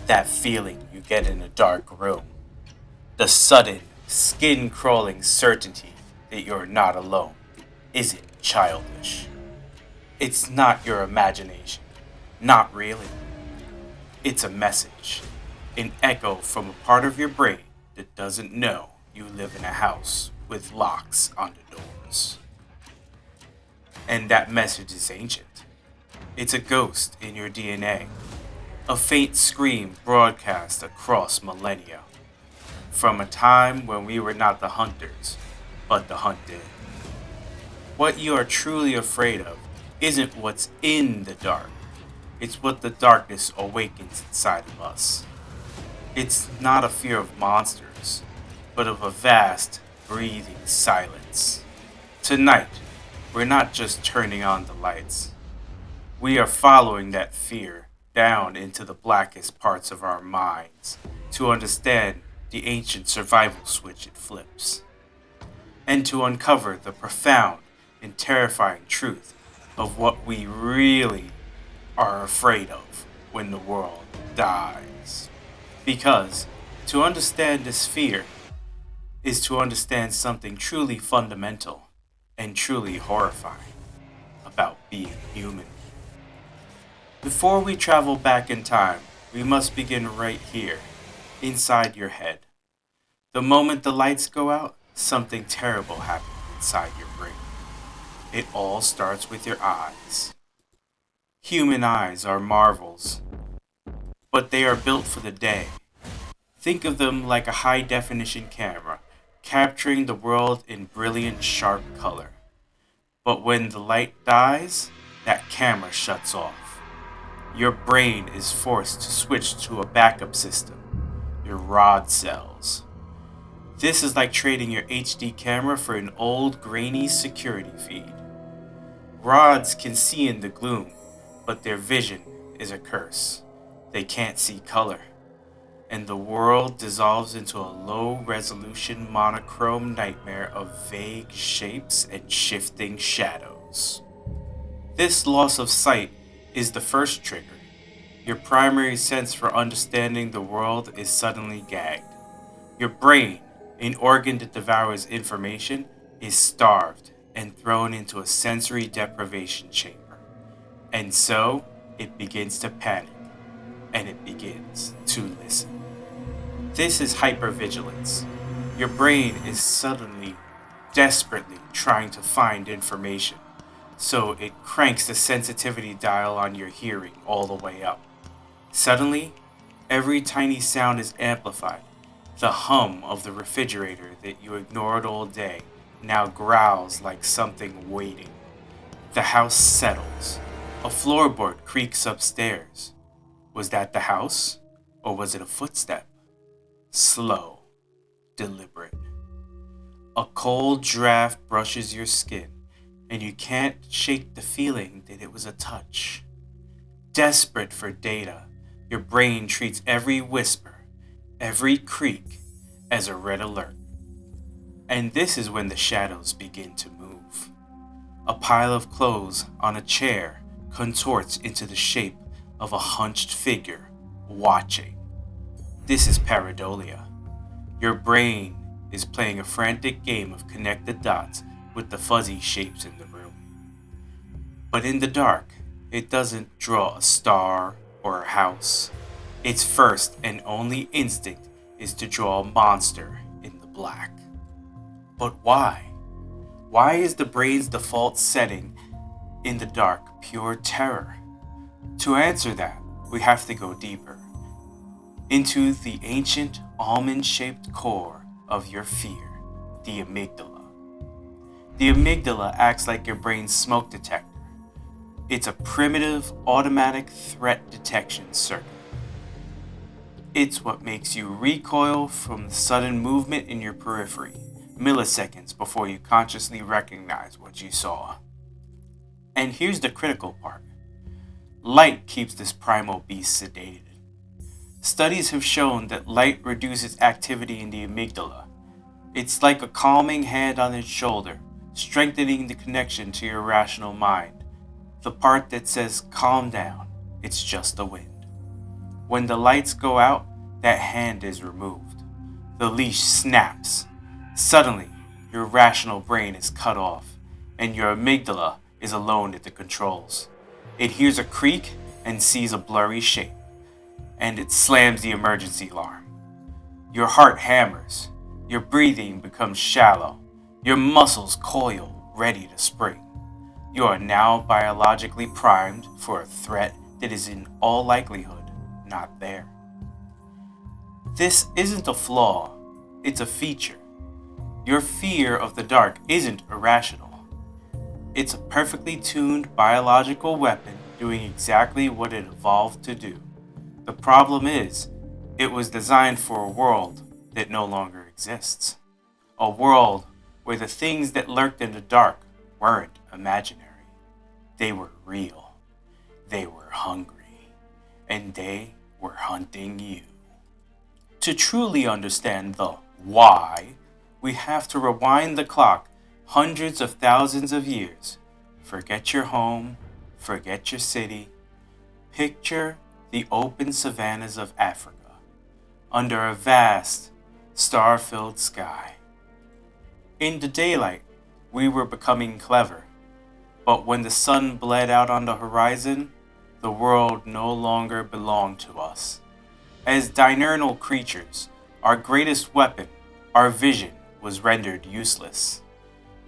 That feeling you get in a dark room. The sudden, skin crawling certainty that you're not alone isn't childish. It's not your imagination. Not really. It's a message. An echo from a part of your brain that doesn't know you live in a house with locks on the doors. And that message is ancient. It's a ghost in your DNA. A faint scream broadcast across millennia. From a time when we were not the hunters, but the hunted. What you are truly afraid of isn't what's in the dark. It's what the darkness awakens inside of us. It's not a fear of monsters, but of a vast, breathing silence. Tonight, we're not just turning on the lights. We are following that fear down into the blackest parts of our minds to understand the ancient survival switch it flips, and to uncover the profound and terrifying truth of what we really are afraid of when the world dies. Because to understand this fear is to understand something truly fundamental and truly horrifying about being human. Before we travel back in time, we must begin right here, inside your head. The moment the lights go out, something terrible happens inside your brain. It all starts with your eyes. Human eyes are marvels, but they are built for the day. Think of them like a high definition camera, capturing the world in brilliant, sharp color. But when the light dies, that camera shuts off. Your brain is forced to switch to a backup system, your rod cells. This is like trading your HD camera for an old, grainy security feed. Rods can see in the gloom, but their vision is a curse. They can't see color, and the world dissolves into a low-resolution monochrome nightmare of vague shapes and shifting shadows. This loss of sight is the first trigger. Your primary sense for understanding the world is suddenly gagged. Your brain, an organ that devours information, is starved and thrown into a sensory deprivation chamber. And so, it begins to panic, and it begins to listen. This is hypervigilance. Your brain is suddenly, desperately trying to find information, so it cranks the sensitivity dial on your hearing all the way up. Suddenly, every tiny sound is amplified. The hum of the refrigerator that you ignored all day now growls like something waiting. The house settles. A floorboard creaks upstairs. Was that the house? Or was it a footstep? Slow, deliberate. A cold draft brushes your skin, and you can't shake the feeling that it was a touch. Desperate for data, your brain treats every whisper, every creak, as a red alert. And this is when the shadows begin to move. A pile of clothes on a chair contorts into the shape of a hunched figure, watching. This is pareidolia. Your brain is playing a frantic game of connect the dots with the fuzzy shapes in the room. But in the dark, it doesn't draw a star or a house. Its first and only instinct is to draw a monster in the black. But why? Why is the brain's default setting in the dark pure terror? To answer that, we have to go deeper into the ancient almond-shaped core of your fear, the amygdala. The amygdala acts like your brain's smoke detector. It's a primitive, automatic threat detection circuit. It's what makes you recoil from the sudden movement in your periphery, milliseconds before you consciously recognize what you saw. And here's the critical part. Light keeps this primal beast sedated. Studies have shown that light reduces activity in the amygdala. It's like a calming hand on its shoulder, strengthening the connection to your rational mind. The part that says, calm down, it's just the wind. When the lights go out, that hand is removed. The leash snaps. Suddenly, your rational brain is cut off, and your amygdala is alone at the controls. It hears a creak and sees a blurry shape, and it slams the emergency alarm. Your heart hammers. Your breathing becomes shallow. Your muscles coil, ready to spring. You are now biologically primed for a threat that is in all likelihood not there. This isn't a flaw, it's a feature. Your fear of the dark isn't irrational. It's a perfectly tuned biological weapon doing exactly what it evolved to do. The problem is, it was designed for a world that no longer exists. A world where the things that lurked in the dark weren't imaginary. They were real. They were hungry. And they were hunting you. To truly understand the why, we have to rewind the clock hundreds of thousands of years. Forget your home. Forget your city. Picture the open savannas of Africa under a vast, star-filled sky. In the daylight, we were becoming clever, but when the sun bled out on the horizon, the world no longer belonged to us. As diurnal creatures, our greatest weapon, our vision, was rendered useless.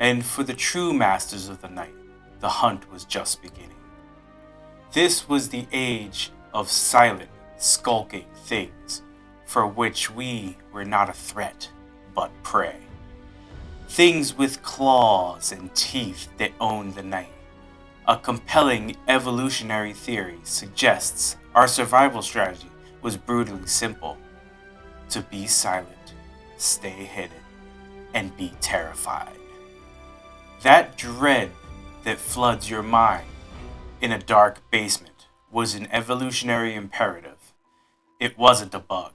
And for the true masters of the night, the hunt was just beginning. This was the age of silent, skulking things, for which we were not a threat, but prey. Things with claws and teeth that owned the night. A compelling evolutionary theory suggests our survival strategy was brutally simple: to be silent, stay hidden, and be terrified. That dread that floods your mind in a dark basement was an evolutionary imperative. It wasn't a bug.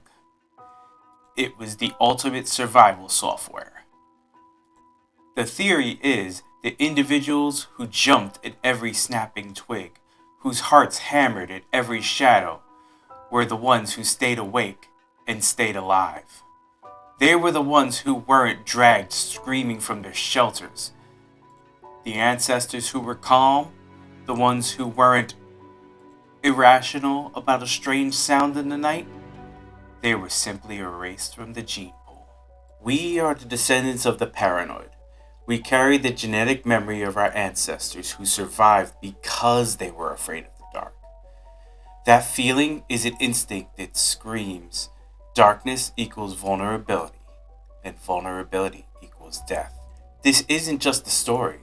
It was the ultimate survival software. The theory is that individuals who jumped at every snapping twig, whose hearts hammered at every shadow, were the ones who stayed awake and stayed alive. They were the ones who weren't dragged screaming from their shelters. The ancestors who were calm, the ones who weren't irrational about a strange sound in the night, they were simply erased from the gene pool. We are the descendants of the paranoid. We carry the genetic memory of our ancestors who survived because they were afraid of the dark. That feeling is an instinct that screams, darkness equals vulnerability, and vulnerability equals death. This isn't just a story.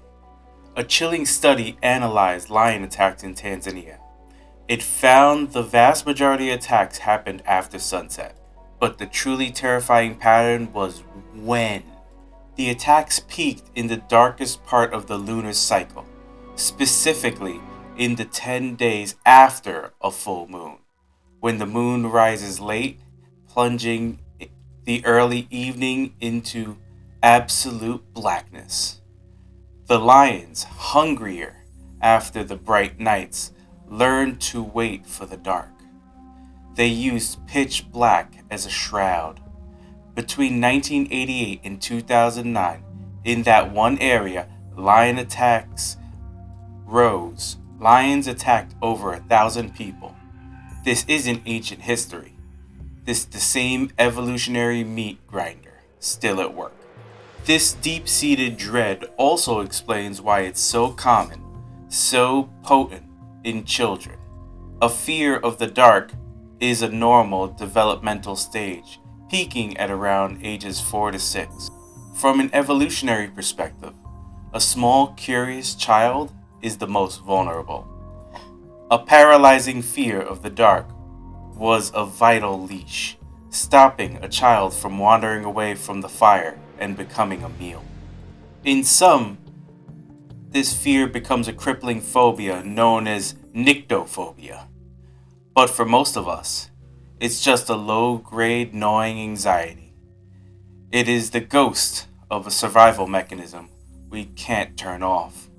A chilling study analyzed lion attacks in Tanzania. It found the vast majority of attacks happened after sunset, but the truly terrifying pattern was when. The attacks peaked in the darkest part of the lunar cycle, specifically in the 10 days after a full moon, when the moon rises late, plunging the early evening into absolute blackness. The lions, hungrier after the bright nights, learned to wait for the dark. They used pitch black as a shroud. Between 1988 and 2009, in that one area, lion attacks rose. Lions attacked over 1,000 people. This isn't ancient history. This is the same evolutionary meat grinder, still at work. This deep-seated dread also explains why it's so common, so potent in children. A fear of the dark is a normal developmental stage, peaking at around ages 4 to 6. From an evolutionary perspective, a small, curious child is the most vulnerable. A paralyzing fear of the dark was a vital leash, stopping a child from wandering away from the fire and becoming a meal. In some, this fear becomes a crippling phobia known as nyctophobia. But for most of us, it's just a low-grade gnawing anxiety. It is the ghost of a survival mechanism we can't turn off.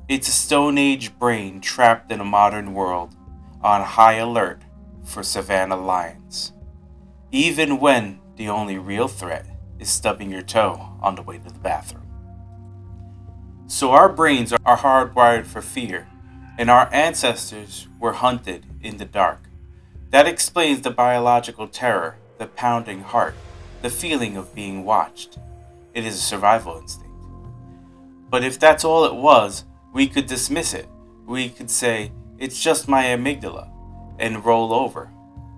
It's a Stone Age brain trapped in a modern world, on high alert for savanna lions, even when the only real threat is stubbing your toe on the way to the bathroom. So our brains are hardwired for fear, and our ancestors were hunted in the dark. That explains the biological terror, the pounding heart, the feeling of being watched. It is a survival instinct. But if that's all it was, we could dismiss it. We could say, it's just my amygdala, and roll over.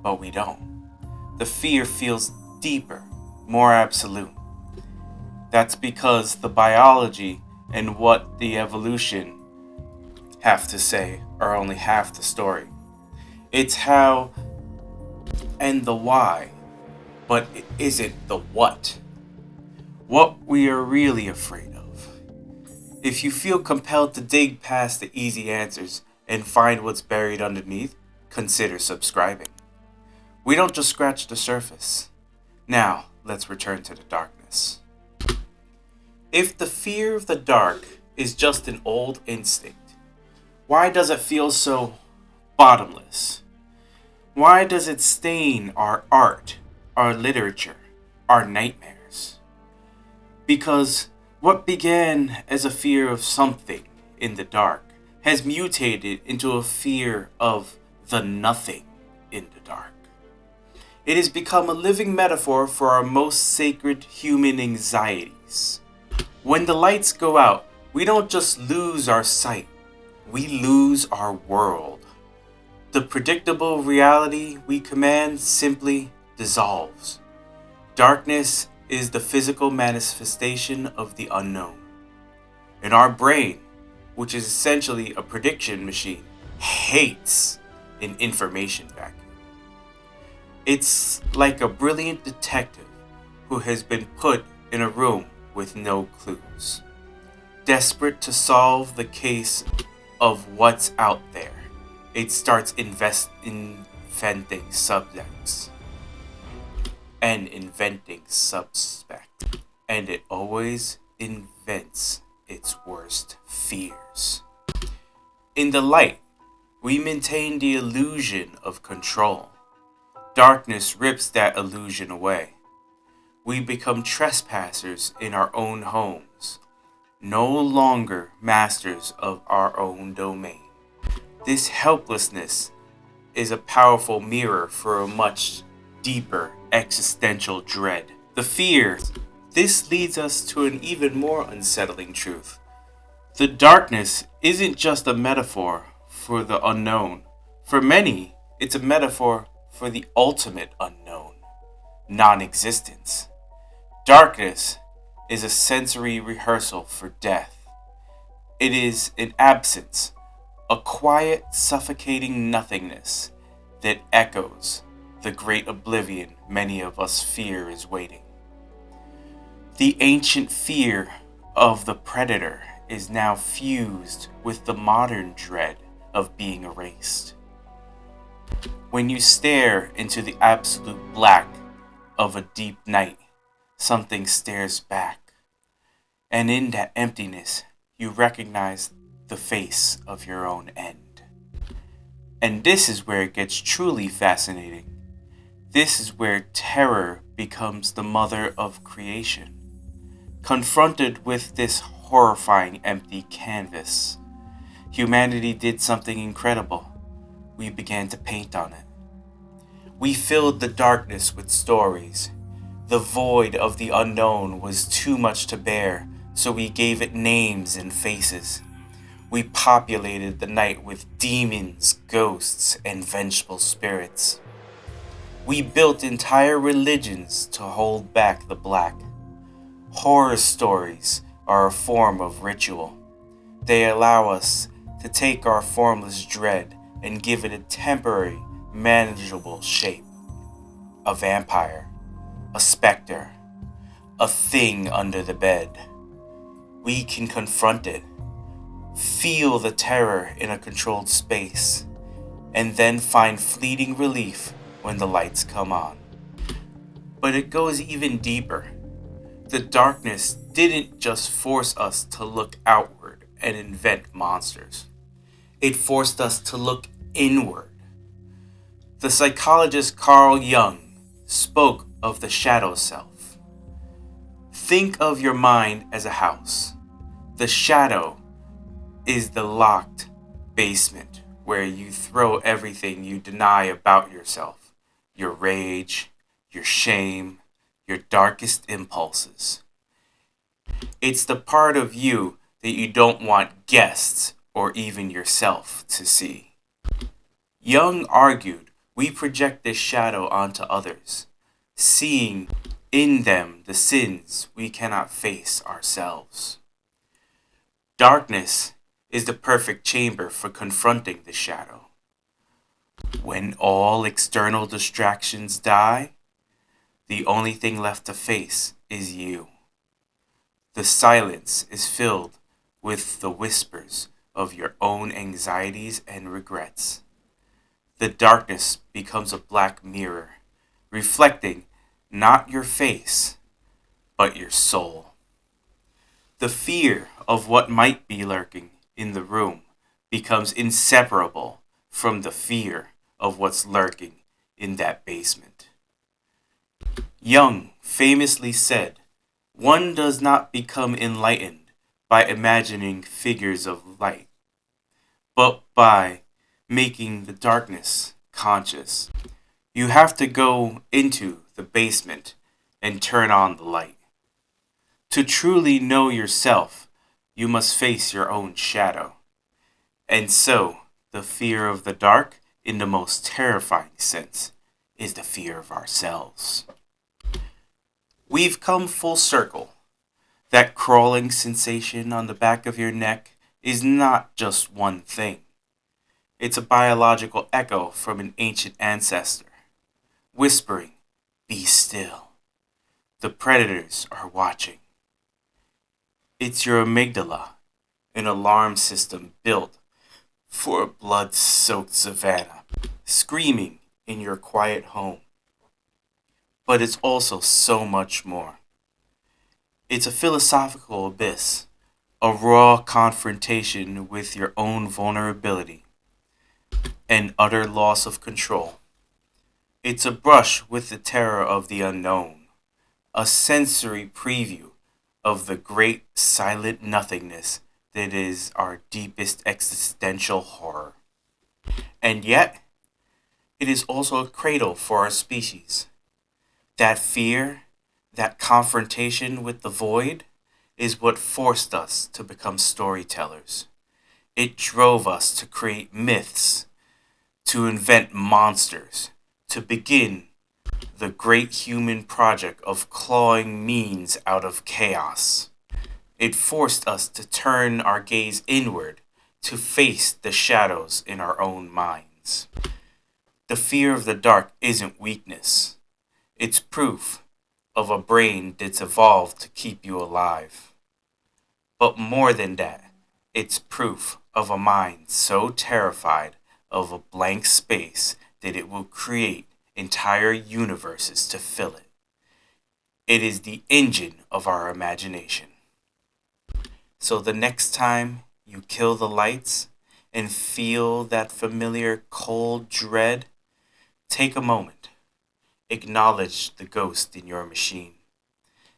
But we don't. The fear feels deeper, more absolute. That's because the biology and what the evolution have to say are only half the story. It's how and the why, but it isn't the what. What we are really afraid of. If you feel compelled to dig past the easy answers and find what's buried underneath, consider subscribing. We don't just scratch the surface. Now, let's return to the darkness. If the fear of the dark is just an old instinct, why does it feel so bottomless? Why does it stain our art, our literature, our nightmares? Because what began as a fear of something in the dark has mutated into a fear of the nothing in the dark. It has become a living metaphor for our most sacred human anxieties. When the lights go out, we don't just lose our sight, we lose our world. The predictable reality we command simply dissolves. Darkness is the physical manifestation of the unknown. And our brain, which is essentially a prediction machine, hates an information vacuum. It's like a brilliant detective who has been put in a room with no clues. Desperate to solve the case of what's out there, it starts inventing subjects and inventing suspects. And it always invents its worst fears. In the light, we maintain the illusion of control. Darkness rips that illusion away. We become trespassers in our own homes, no longer masters of our own domain. This helplessness is a powerful mirror for a much deeper existential dread. The fear. This leads us to an even more unsettling truth. The darkness isn't just a metaphor for the unknown. For many, it's a metaphor for the ultimate unknown, non-existence. Darkness is a sensory rehearsal for death. It is an absence, a quiet, suffocating nothingness that echoes the great oblivion many of us fear is waiting. The ancient fear of the predator is now fused with the modern dread of being erased. When you stare into the absolute black of a deep night, something stares back, and in that emptiness, you recognize the face of your own end. And this is where it gets truly fascinating. This is where terror becomes the mother of creation. Confronted with this horrifying empty canvas, humanity did something incredible. We began to paint on it. We filled the darkness with stories. The void of the unknown was too much to bear, so we gave it names and faces. We populated the night with demons, ghosts, and vengeful spirits. We built entire religions to hold back the black. Horror stories are a form of ritual. They allow us to take our formless dread and give it a temporary, manageable shape. A vampire, a specter, a thing under the bed. We can confront it, feel the terror in a controlled space, and then find fleeting relief when the lights come on. But it goes even deeper. The darkness didn't just force us to look outward and invent monsters. It forced us to look inward. The psychologist Carl Jung spoke of the shadow self. Think of your mind as a house. The shadow is the locked basement where you throw everything you deny about yourself, your rage, your shame, your darkest impulses. It's the part of you that you don't want guests or even yourself to see. Jung argued we project this shadow onto others, seeing in them the sins we cannot face ourselves. Darkness is the perfect chamber for confronting the shadow. When all external distractions die, the only thing left to face is you. The silence is filled with the whispers of your own anxieties and regrets. The darkness becomes a black mirror, reflecting not your face, but your soul. The fear of what might be lurking in the room becomes inseparable from the fear of what's lurking in that basement. Jung famously said, "One does not become enlightened by imagining figures of light, but by making the darkness conscious." You have to go into the basement and turn on the light. To truly know yourself, you must face your own shadow. And so, the fear of the dark, in the most terrifying sense, is the fear of ourselves. We've come full circle. That crawling sensation on the back of your neck is not just one thing. It's a biological echo from an ancient ancestor, whispering, "Be still. The predators are watching." It's your amygdala, an alarm system built for a blood-soaked savanna, screaming in your quiet home. But it's also so much more. It's a philosophical abyss, a raw confrontation with your own vulnerability, an utter loss of control. It's a brush with the terror of the unknown, a sensory preview of the great silent nothingness that is our deepest existential horror. And yet, it is also a cradle for our species. That fear, that confrontation with the void, is what forced us to become storytellers. It drove us to create myths, to invent monsters, to begin the great human project of clawing means out of chaos. It forced us to turn our gaze inward, to face the shadows in our own minds. The fear of the dark isn't weakness. It's proof of a brain that's evolved to keep you alive. But more than that, it's proof of a mind so terrified of a blank space that it will create entire universes to fill it. It is the engine of our imagination. So the next time you kill the lights and feel that familiar cold dread, take a moment. Acknowledge the ghost in your machine.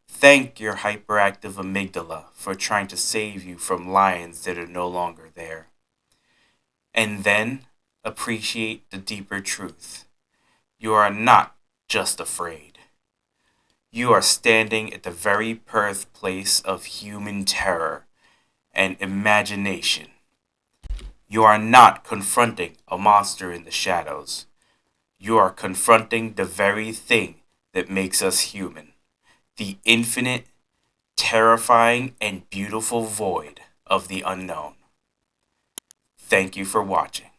Thank your hyperactive amygdala for trying to save you from lions that are no longer there. And then appreciate the deeper truth. You are not just afraid. You are standing at the very birthplace of human terror and imagination. You are not confronting a monster in the shadows. You are confronting the very thing that makes us human. The infinite, terrifying, and beautiful void of the unknown. Thank you for watching.